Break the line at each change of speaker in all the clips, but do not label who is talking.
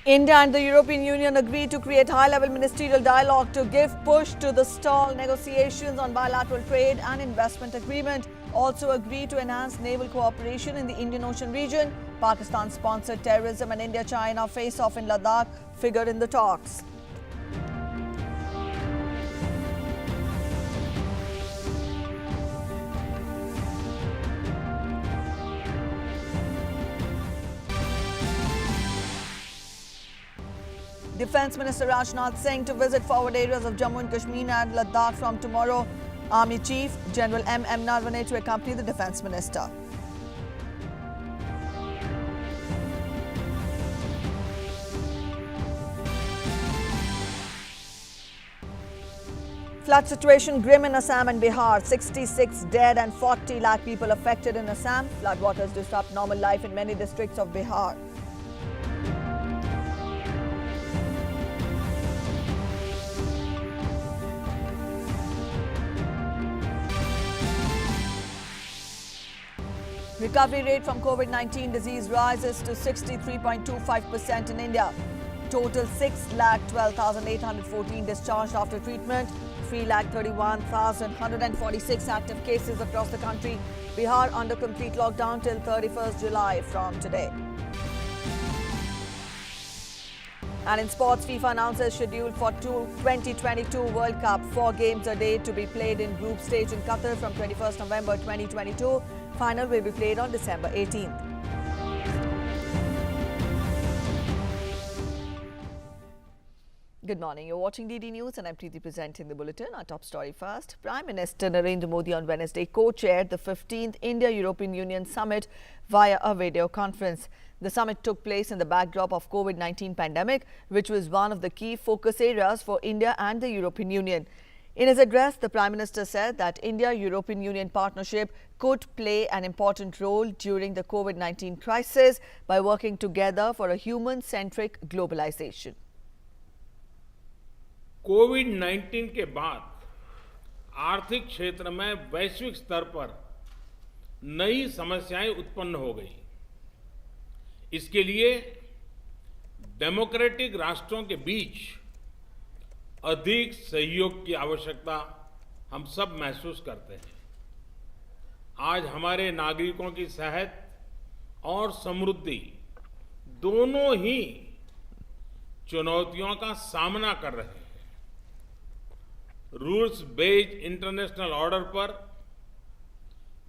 India and the European Union agreed to create high-level ministerial dialogue to give push to the stalled negotiations on bilateral trade and investment agreement. Also agreed to enhance naval cooperation in the Indian Ocean region. Pakistan-sponsored terrorism and India-China face-off in Ladakh figure in the talks. Defence Minister Rajnath Singh to visit forward areas of Jammu and Kashmir and Ladakh from tomorrow. Army Chief General M.M. Narawane to accompany the Defence Minister. Flood situation grim in Assam and Bihar. 66 dead and 40 lakh people affected in Assam. Floodwaters disrupt normal life in many districts of Bihar. Recovery rate from COVID-19 disease rises to 63.25% in India. Total 6,12,814 discharged after treatment. 3,31,146 active cases across the country. Bihar under complete lockdown till 31st July from today. And in sports, FIFA announces schedule for 2022 World Cup. 4 games a day to be played in group stage in Qatar from 21st November 2022. Final will be played on December 18th. Good morning. You're watching DD News and I'm Preeti presenting the bulletin. Our top story first. Prime Minister Narendra Modi on Wednesday co-chaired the 15th India-European Union Summit via a video conference. The summit took place in the backdrop of COVID-19 pandemic, which was one of the key focus areas for India and the European Union. In his address, the Prime Minister said that India-European Union partnership could play an important role during the COVID-19 crisis by working together for a human-centric globalization.
कोविड-19 के बाद आर्थिक क्षेत्र में वैश्विक स्तर पर नई समस्याएं उत्पन्न हो गई। इसके लिए डेमोक्रेटिक राष्ट्रों के बीच अधिक सहयोग की आवश्यकता हम सब महसूस करते हैं। आज हमारे नागरिकों की सेहत और समृद्धि दोनों ही चुनौतियों का सामना कर रहे हैं। रूल्स बेस्ड इंटरनेशनल ऑर्डर पर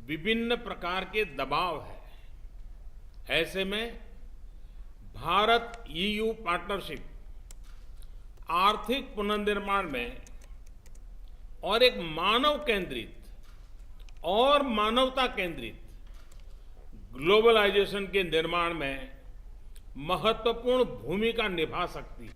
विभिन्न प्रकार के दबाव है। ऐसे में भारत ईयू पार्टनरशिप आर्थिक पुनर्निर्माण में और एक मानव केंद्रित और मानवता केंद्रित ग्लोबलाइजेशन के निर्माण में महत्वपूर्ण भूमिका निभा सकती है।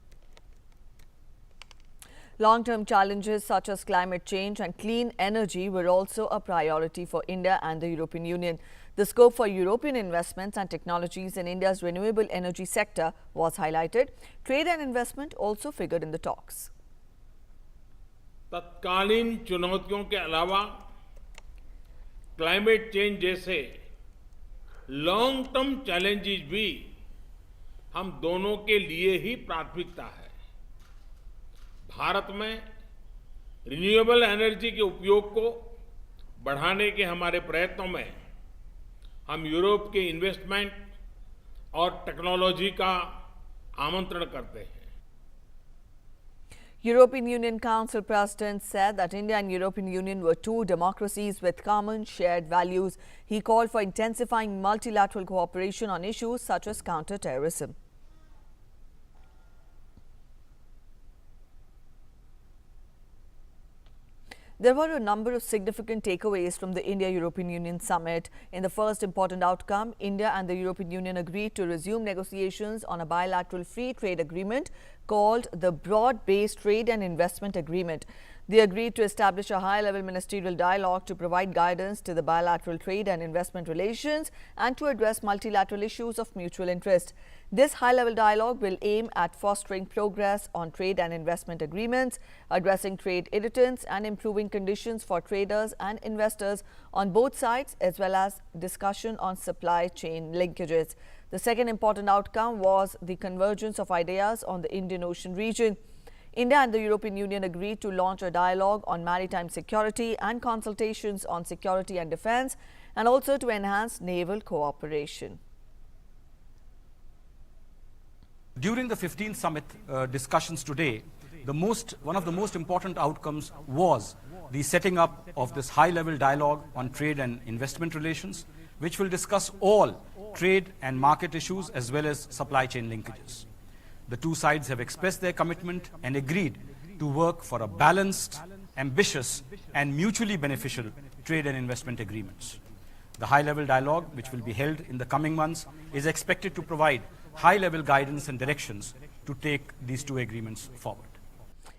Long-term challenges such as climate change and clean energy were also a priority for India and the European Union. The scope for European investments and technologies in India's renewable energy sector was highlighted. Trade and investment also figured in the talks.
तत्कालीन चुनौतियों के अलावा climate change जैसे long term challenges भी हम दोनों के लिए ही प्राथमिकता है। भारत में रिन्यूएबल एनर्जी के उपयोग को बढ़ाने के हमारे प्रयत्नों में हम यूरोप के इन्वेस्टमेंट और टेक्नोलॉजी का आमंत्रण करते हैं।
European Union Council President said that India and European Union were two democracies with common shared values. He called for intensifying multilateral cooperation on issues such as counter-terrorism. There were a number of significant takeaways from the India-European Union summit. In the first important outcome, India and the European Union agreed to resume negotiations on a bilateral free trade agreement called the Broad-Based Trade and Investment Agreement. They agreed to establish a high-level ministerial dialogue to provide guidance to the bilateral trade and investment relations and to address multilateral issues of mutual interest. This high-level dialogue will aim at fostering progress on trade and investment agreements, addressing trade irritants and improving conditions for traders and investors on both sides, as well as discussion on supply chain linkages. The second important outcome was the convergence of ideas on the Indian Ocean region. India and the European Union agreed to launch a dialogue on maritime security and consultations on security and defence, and also to enhance naval cooperation.
During the 15th summit discussions today, one of the most important outcomes was the setting up of this high-level dialogue on trade and investment relations, which will discuss all trade and market issues as well as supply chain linkages. The two sides have expressed their commitment and agreed to work for a balanced, ambitious and mutually beneficial trade and investment agreements. The high-level dialogue, which will be held in the coming months, is expected to provide high-level guidance and directions to take these two agreements forward.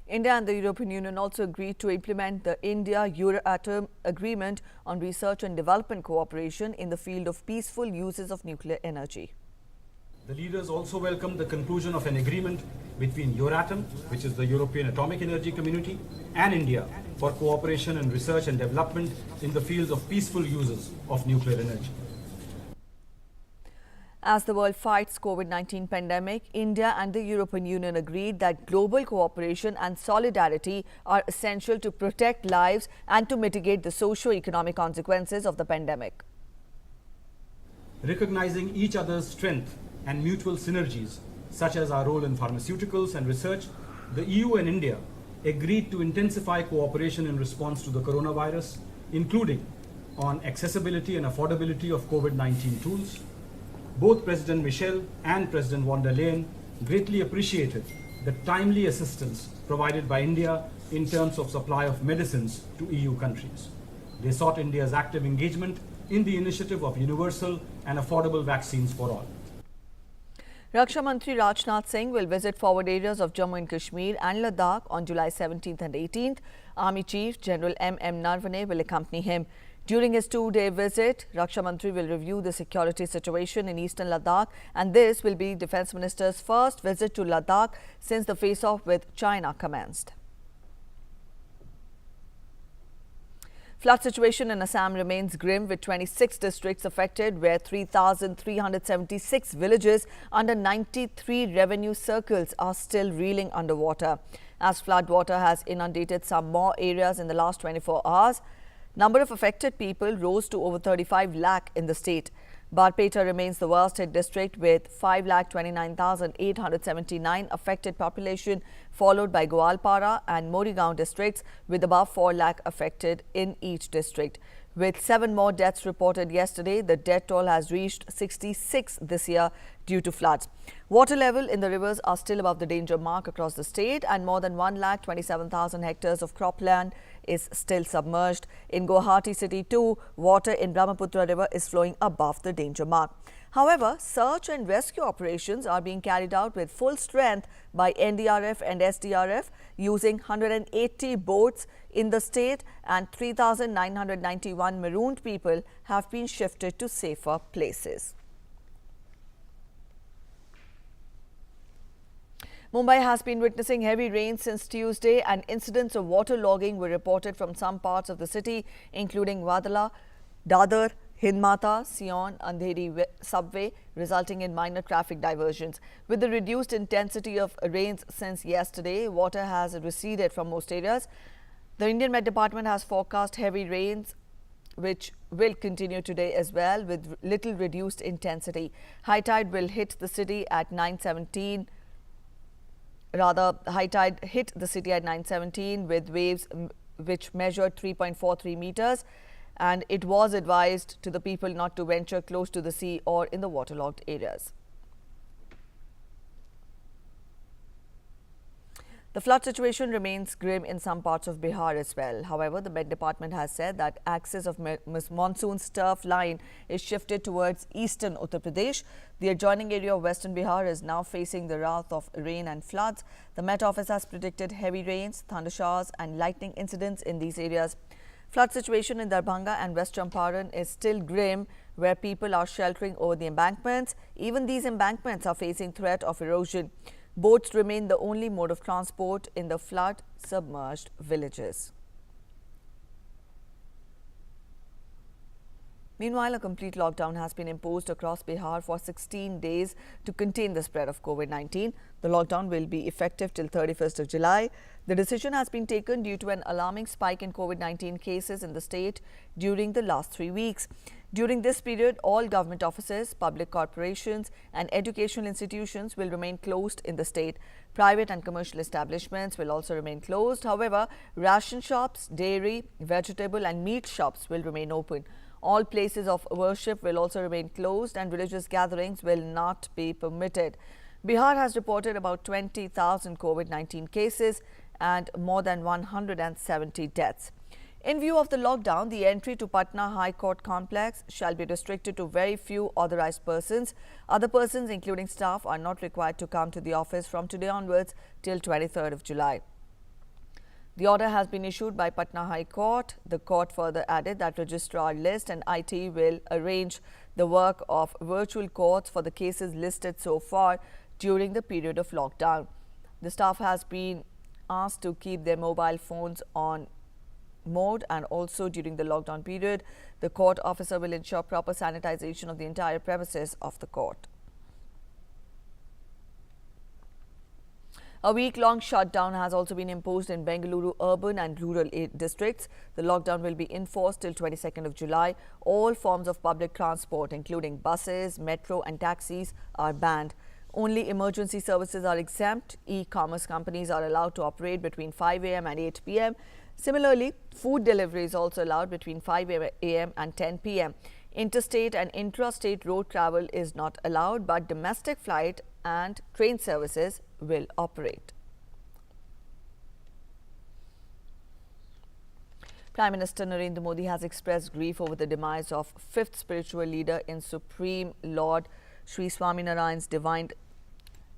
India and the European Union also agreed to implement the India-Euratom Agreement on Research and Development Cooperation in the field of peaceful uses of nuclear energy.
The leaders also welcomed the conclusion of an agreement between Euratom, which is the European Atomic Energy Community, and India for cooperation in research and development in the fields of peaceful uses of nuclear energy.
As the world fights COVID-19 pandemic, India and the European Union agreed that global cooperation and solidarity are essential to protect lives and to mitigate the socio-economic consequences of the pandemic.
Recognizing each other's strength and mutual synergies, such as our role in pharmaceuticals and research, the EU and India agreed to intensify cooperation in response to the coronavirus, including on accessibility and affordability of COVID-19 tools. Both President Michel and President von der Leyen greatly appreciated the timely assistance provided by India in terms of supply of medicines to EU countries. They sought India's active engagement in the initiative of universal and affordable vaccines for all.
Raksha Mantri Rajnath Singh will visit forward areas of Jammu and Kashmir and Ladakh on July 17th and 18th. Army Chief General M.M. Narvane will accompany him. During his two-day visit, Raksha Mantri will review the security situation in eastern Ladakh, and this will be Defence Minister's first visit to Ladakh since the face-off with China commenced. Flood situation in Assam remains grim, with 26 districts affected, where 3,376 villages under 93 revenue circles are still reeling underwater. As flood water has inundated some more areas in the last 24 hours, number of affected people rose to over 35 lakh in the state. Barpeta remains the worst hit district with 5,29,879 affected population, followed by Goalpara and Morigaon districts with above 4 lakh affected in each district. With 7 more deaths reported yesterday, the death toll has reached 66 this year due to floods. Water level in the rivers are still above the danger mark across the state, and more than 1,27,000 hectares of cropland is still submerged. In Guwahati city too, water in Brahmaputra river is flowing above the danger mark. However, search and rescue operations are being carried out with full strength by NDRF and SDRF using 180 boats in the state, and 3,991 marooned people have been shifted to safer places. Mumbai has been witnessing heavy rain since Tuesday, and incidents of waterlogging were reported from some parts of the city, including Wadala, Dadar, Hindmata, Sion, Andheri subway, resulting in minor traffic diversions. With the reduced intensity of rains since yesterday, water has receded from most areas. The Indian Met Department has forecast heavy rains, which will continue today as well, with little reduced intensity. High tide will hit the city at 9:17. High tide hit the city at 9:17 with waves which measured 3.43 meters. And it was advised to the people not to venture close to the sea or in the waterlogged areas. The flood situation remains grim in some parts of Bihar as well. However, the Met Department has said that axis of monsoon's turf line is shifted towards eastern Uttar Pradesh. The adjoining area of western Bihar is now facing the wrath of rain and floods. The Met Office has predicted heavy rains, thunder showers and lightning incidents in these areas. Flood situation in Darbhanga and West Champaran is still grim, where people are sheltering over the embankments. Even these embankments are facing threat of erosion. Boats remain the only mode of transport in the flood-submerged villages. Meanwhile, a complete lockdown has been imposed across Bihar for 16 days to contain the spread of COVID-19. The lockdown will be effective till 31st of July. The decision has been taken due to an alarming spike in COVID-19 cases in the state during the last 3 weeks. During this period, all government offices, public corporations and educational institutions will remain closed in the state. Private and commercial establishments will also remain closed. However, ration shops, dairy, vegetable and meat shops will remain open. All places of worship will also remain closed and religious gatherings will not be permitted. Bihar has reported about 20,000 COVID-19 cases and more than 170 deaths. In view of the lockdown, the entry to Patna High Court complex shall be restricted to very few authorized persons. Other persons, including staff, are not required to come to the office from today onwards till 23rd of July. The order has been issued by Patna High Court. The court further added that registrar list and IT will arrange the work of virtual courts for the cases listed so far during the period of lockdown. The staff has been asked to keep their mobile phones on mode, and also during the lockdown period, the court officer will ensure proper sanitization of the entire premises of the court. A week-long shutdown has also been imposed in Bengaluru urban and rural districts. The lockdown will be enforced till 22nd of July. All forms of public transport, including buses, metro and taxis, are banned. Only emergency services are exempt. E-commerce companies are allowed to operate between 5 a.m. and 8 p.m. Similarly, food delivery is also allowed between 5 a.m. and 10 p.m. Interstate and intrastate road travel is not allowed, but domestic flight and train services will operate. Prime Minister Narendra Modi has expressed grief over the demise of fifth spiritual leader in Supreme Lord Sri Swaminarayan's divine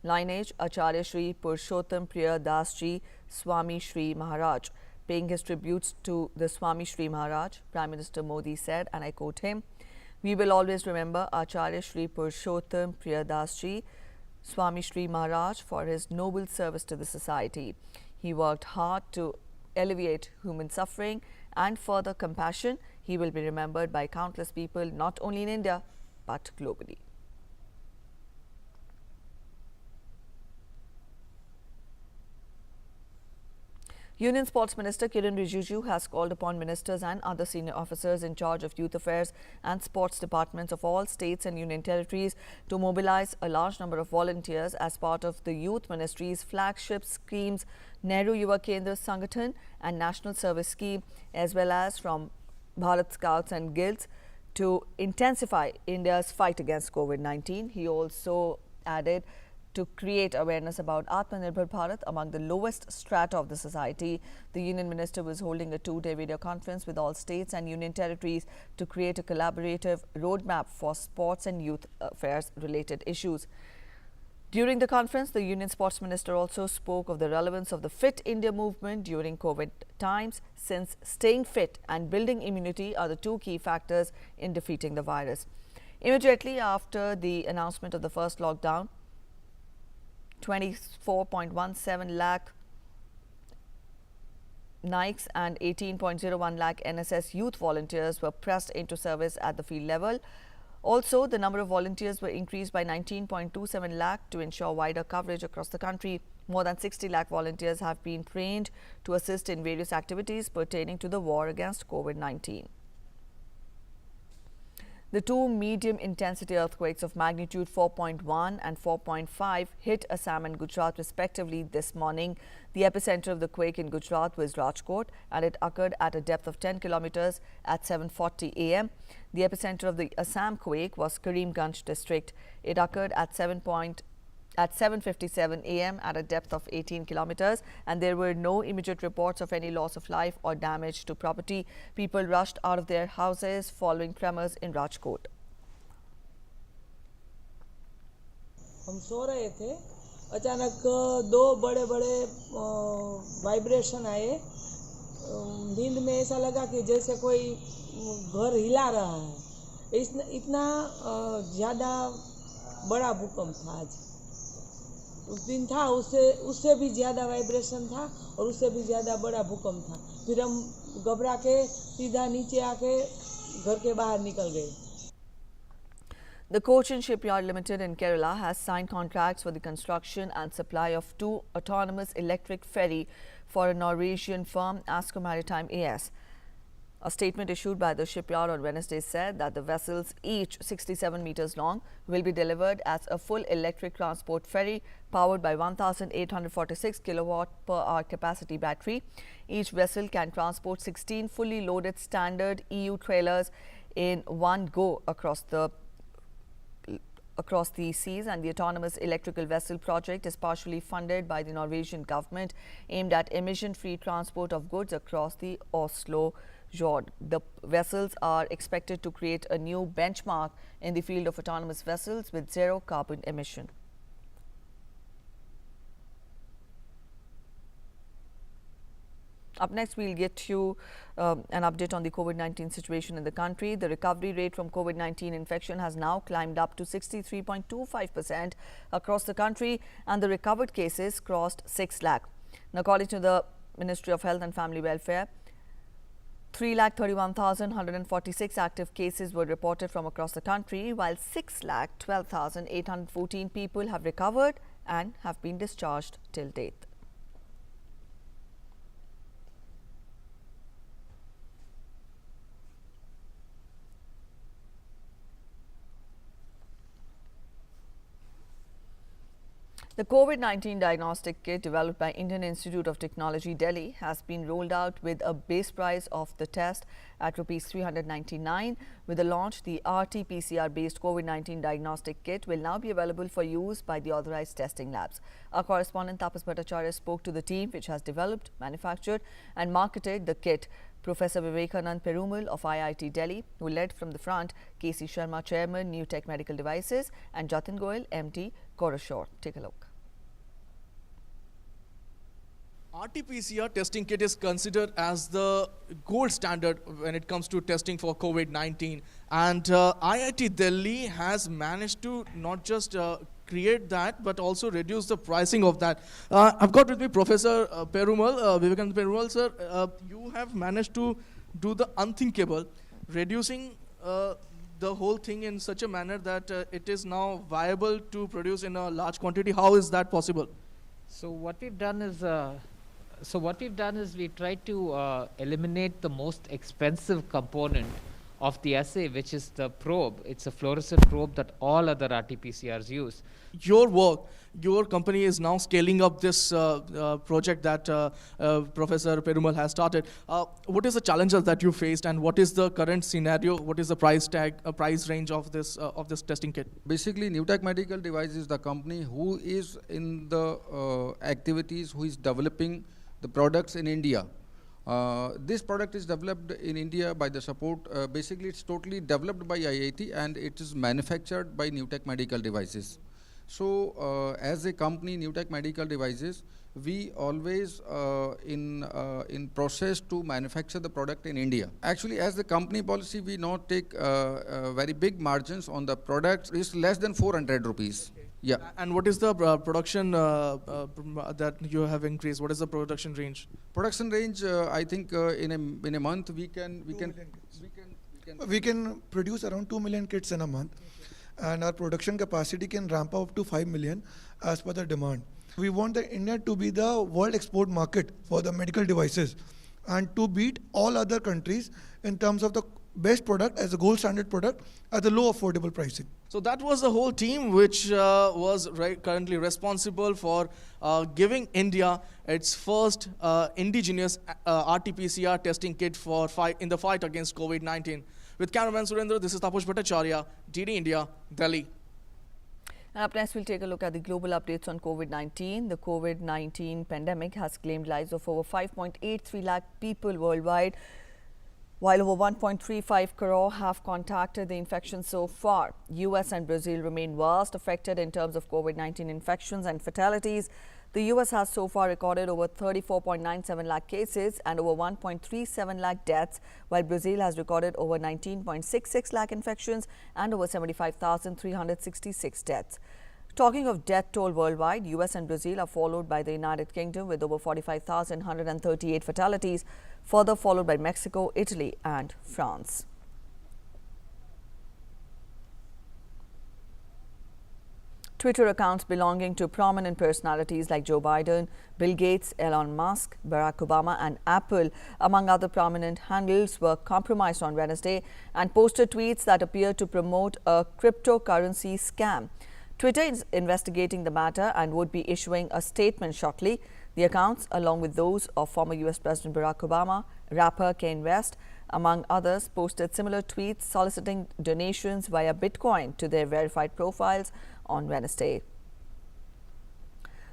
lineage, Acharya Sri Purushottam Priya Das Ji Swami Sri Maharaj. Paying his tributes to the Swami Sri Maharaj, Prime Minister Modi said, and I quote him, "We will always remember Acharya Sri Purushottam Priya Das Ji Swami Sri Maharaj for his noble service to the society. He worked hard to alleviate human suffering and further compassion. He will be remembered by countless people not only in India but globally." Union Sports Minister Kiren Rijiju has called upon ministers and other senior officers in charge of youth affairs and sports departments of all states and union territories to mobilize a large number of volunteers as part of the Youth Ministry's flagship schemes Nehru Yuva Kendra Sangathan and National Service Scheme, as well as from Bharat Scouts and Guilds to intensify India's fight against COVID-19. He also added to create awareness about Atmanirbhar Bharat among the lowest strata of the society. The Union Minister was holding a two-day video conference with all states and union territories to create a collaborative roadmap for sports and youth affairs related issues. During the conference, the Union Sports Minister also spoke of the relevance of the Fit India movement during COVID times, since staying fit and building immunity are the two key factors in defeating the virus. Immediately after the announcement of the first lockdown, 24.17 lakh Nikes and 18.01 lakh NSS youth volunteers were pressed into service at the field level. Also, the number of volunteers were increased by 19.27 lakh to ensure wider coverage across the country. More than 60 lakh volunteers have been trained to assist in various activities pertaining to the war against COVID-19. The two medium-intensity earthquakes of magnitude 4.1 and 4.5 hit Assam and Gujarat respectively this morning. The epicenter of the quake in Gujarat was Rajkot, and it occurred at a depth of 10 kilometers at 7:40 a.m. The epicenter of the Assam quake was Karimganj district. It occurred at 7:57 a.m. at a depth of 18 kilometers, and there were no immediate reports of any loss of life or damage to property. People rushed out of their houses following tremors in Rajkot.
हम सो रहे थे, अचानक दो बड़े बड़े vibration आए। नींद में ऐसा लगा कि जैसे कोई घर हिला रहा है। इतना ज़्यादा बड़ा भूकंप था आज। उस दिन था, उससे भी ज़्यादा वाइब्रेशन था और उससे भी ज़्यादा बड़ा भूकंप था। फिर हम घबरा के सीधा नीचे आके घर के बाहर निकल गए।
The Cochin Shipyard Limited in Kerala has signed contracts for the construction and supply of 2 autonomous electric ferry for a Norwegian firm, Asco Maritime AS. A statement issued by the shipyard on Wednesday said that the vessels, each 67 meters long, will be delivered as a full electric transport ferry powered by 1,846 kilowatt per hour capacity battery. Each vessel can transport 16 fully loaded standard EU trailers in one go across the seas, and the autonomous electrical vessel project is partially funded by the Norwegian government, aimed at emission-free transport of goods across the Oslo Fjord. The vessels are expected to create a new benchmark in the field of autonomous vessels with zero carbon emission. Up next, we'll get you an update on the COVID-19 situation in the country. The recovery rate from COVID-19 infection has now climbed up to 63.25% across the country, and the recovered cases crossed 6 lakh. Now, according to the Ministry of Health and Family Welfare, 3,31,146 active cases were reported from across the country, while 6,12,814 people have recovered and have been discharged till date. The COVID-19 diagnostic kit developed by Indian Institute of Technology, Delhi, has been rolled out with a base price of the test at Rs 399. With the launch, the RT-PCR-based COVID-19 diagnostic kit will now be available for use by the authorized testing labs. Our correspondent Tapas Bhattacharya spoke to the team which has developed, manufactured and marketed the kit. Professor Vivekanand Perumal of IIT Delhi, who led from the front, KC Sharma, Chairman, New Tech Medical Devices, and Jatin Goyal, MD, Corashore. Take a look.
RT-PCR testing kit is considered as the gold standard when it comes to testing for COVID-19, and IIT Delhi has managed to not just create that but also reduce the pricing of that. I've got with me Professor Perumal, Vivekanand Perumal, sir. You have managed to do the unthinkable, reducing the whole thing in such a manner that it is now viable to produce in a large quantity. How is that possible?
So what we've done is we tried to eliminate the most expensive component of the assay, which is the probe. It's a fluorescent probe that all other RT-PCRs use.
Your company is now scaling up this project that Professor Perumal has started. What is the challenges that you faced, and what is the current scenario? What is the price range of this testing kit?
Basically, New Tech Medical Devices is the company who is in the activities, who is developing the products in India. This product is developed in India by the support. Basically, it's totally developed by IIT and it is manufactured by New Tech Medical Devices. So, as a company, New Tech Medical Devices, we always in process to manufacture the product in India. Actually, as the company policy, we not take very big margins on the products. It's less than 400 rupees. Yeah.
And what is the production that you have increased? What is the production range?
Production range, I think in a month we can
produce around 2 million kits in a month, and our production capacity can ramp up to 5 million as per the demand. We want India to be the world export market for the medical devices and to beat all other countries in terms of the best product as a gold standard product at a low affordable pricing.
So that was the whole team which was currently responsible for giving India its first indigenous RT-PCR testing kit in the fight against COVID-19. With cameraman Surendra, this is Tapas Bhattacharya, DD India, Delhi.
And up next, we'll take a look at the global updates on COVID-19. The COVID-19 pandemic has claimed lives of over 5.83 lakh people worldwide, while over 1.35 crore have contacted the infection so far. US and Brazil remain worst affected in terms of COVID-19 infections and fatalities. The US has so far recorded over 34.97 lakh cases and over 1.37 lakh deaths, while Brazil has recorded over 19.66 lakh infections and over 75,366 deaths. Talking of death toll worldwide, US and Brazil are followed by the United Kingdom with over 45,138 fatalities, further followed by Mexico, Italy and France. Twitter accounts belonging to prominent personalities like Joe Biden, Bill Gates, Elon Musk, Barack Obama and Apple, among other prominent handles, were compromised on Wednesday and posted tweets that appear to promote a cryptocurrency scam. Twitter is investigating the matter and would be issuing a statement shortly. The accounts, along with those of former US President Barack Obama, rapper Kanye West, among others, posted similar tweets soliciting donations via Bitcoin to their verified profiles on Wednesday.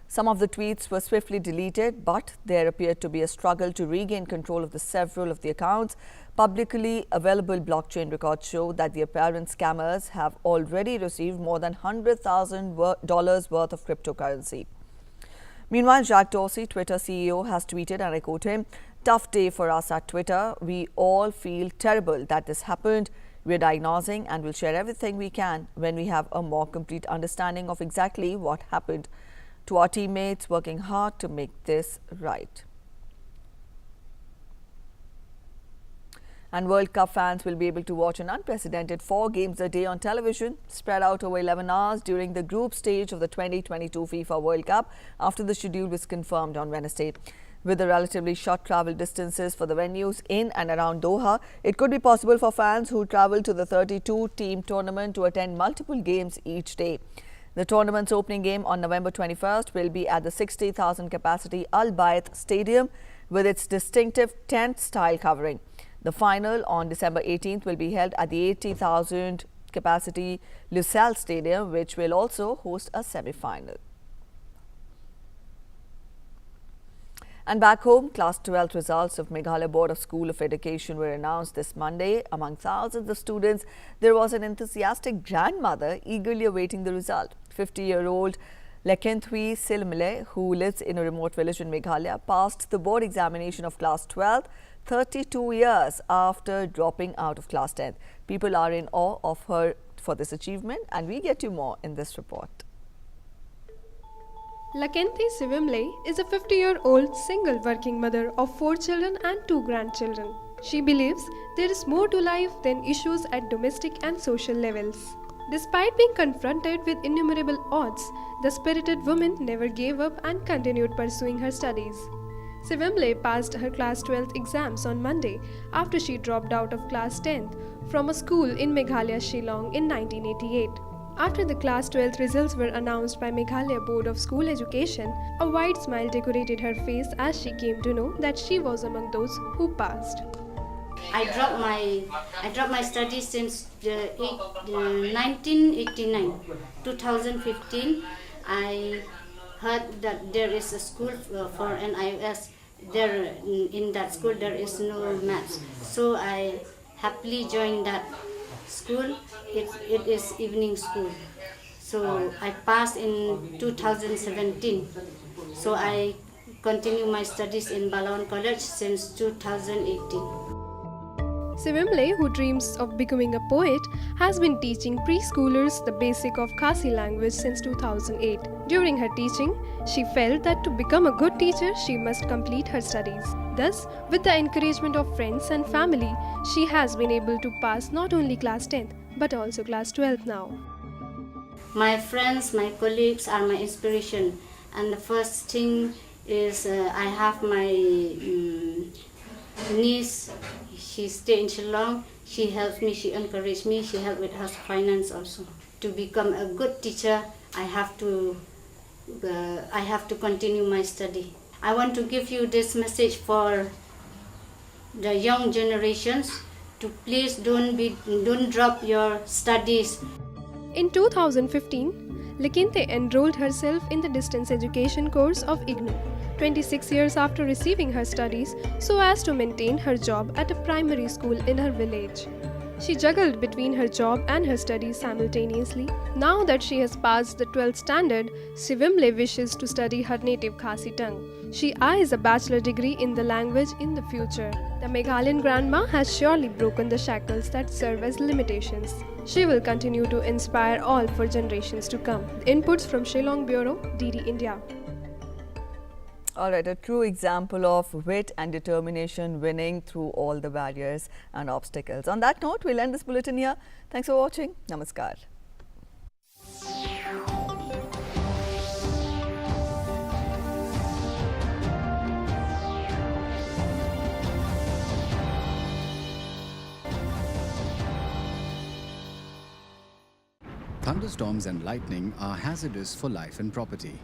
Some of the tweets were swiftly deleted, but there appeared to be a struggle to regain control of several of the accounts. Publicly available blockchain records show that the apparent scammers have already received more than $100,000 worth of cryptocurrency. Meanwhile, Jack Dorsey, Twitter CEO, has tweeted, and I quote him, "Tough day for us at Twitter. We all feel terrible that this happened. We're diagnosing and will share everything we can when we have a more complete understanding of exactly what happened. To our teammates working hard to make this right." And World Cup fans will be able to watch an unprecedented 4 games a day on television, spread out over 11 hours during the group stage of the 2022 FIFA World Cup after the schedule was confirmed on Wednesday. With the relatively short travel distances for the venues in and around Doha, it could be possible for fans who travel to the 32-team tournament to attend multiple games each day. The tournament's opening game on November 21st will be at the 60,000 capacity Al Bayt Stadium with its distinctive tent-style covering. The final on December 18th will be held at the 80,000 capacity Lusail Stadium, which will also host a semi-final. And back home, Class 12 results of Meghalaya Board of School of Education were announced this Monday. Among thousands of students, there was an enthusiastic grandmother eagerly awaiting the result. 50-year-old Lekenthui Silmile, who lives in a remote village in Meghalaya, passed the board examination of Class 12 32 years after dropping out of Class 10. People are in awe of her for this achievement, and we get you more in this report.
Lekenthui Silmile is a 50-year-old single working mother of 4 children and 2 grandchildren. She believes there is more to life than issues at domestic and social levels. Despite being confronted with innumerable odds, the spirited woman never gave up and continued pursuing her studies. Silmile passed her Class 12 exams on Monday after she dropped out of Class 10th from a school in Meghalaya, Shillong in 1988. After the Class 12 results were announced by Meghalaya Board of School Education, a wide smile decorated her face as she came to know that she was among those who passed.
I dropped my studies since 1989. 2015, I heard that there is a school for NIS. There in that school there is no maths, so I happily joined that school. It is evening school, so I passed in 2017. So I continue my studies in Balawan College since 2018.
Silmile, who dreams of becoming a poet, has been teaching preschoolers the basic of Khasi language since 2008. During her teaching, she felt that to become a good teacher, she must complete her studies. Thus, with the encouragement of friends and family, she has been able to pass not only Class 10th, but also Class 12 now.
My friends, my colleagues are my inspiration. And the first thing is I have my niece. She stays in Shillong. She helps me, she encourages me, she helps with house finance also. To become a good teacher, I have to continue my study. I want to give you this message for the young generations to please don't drop your studies.
In 2015, Lekenthui enrolled herself in the distance education course of IGNOU, 26 years after receiving her studies, so as to maintain her job at a primary school in her village. She juggled between her job and her studies simultaneously. Now that she has passed the 12th standard, Silmile wishes to study her native Khasi tongue. She eyes a bachelor degree in the language in the future. The Meghalayan grandma has surely broken the shackles that serve as limitations. She will continue to inspire all for generations to come. Inputs from Shillong Bureau, DD India.
All right, a true example of wit and determination winning through all the barriers and obstacles. On that note, we'll end this bulletin here. Thanks for watching. Namaskar.
Thunderstorms and lightning are hazardous for life and property.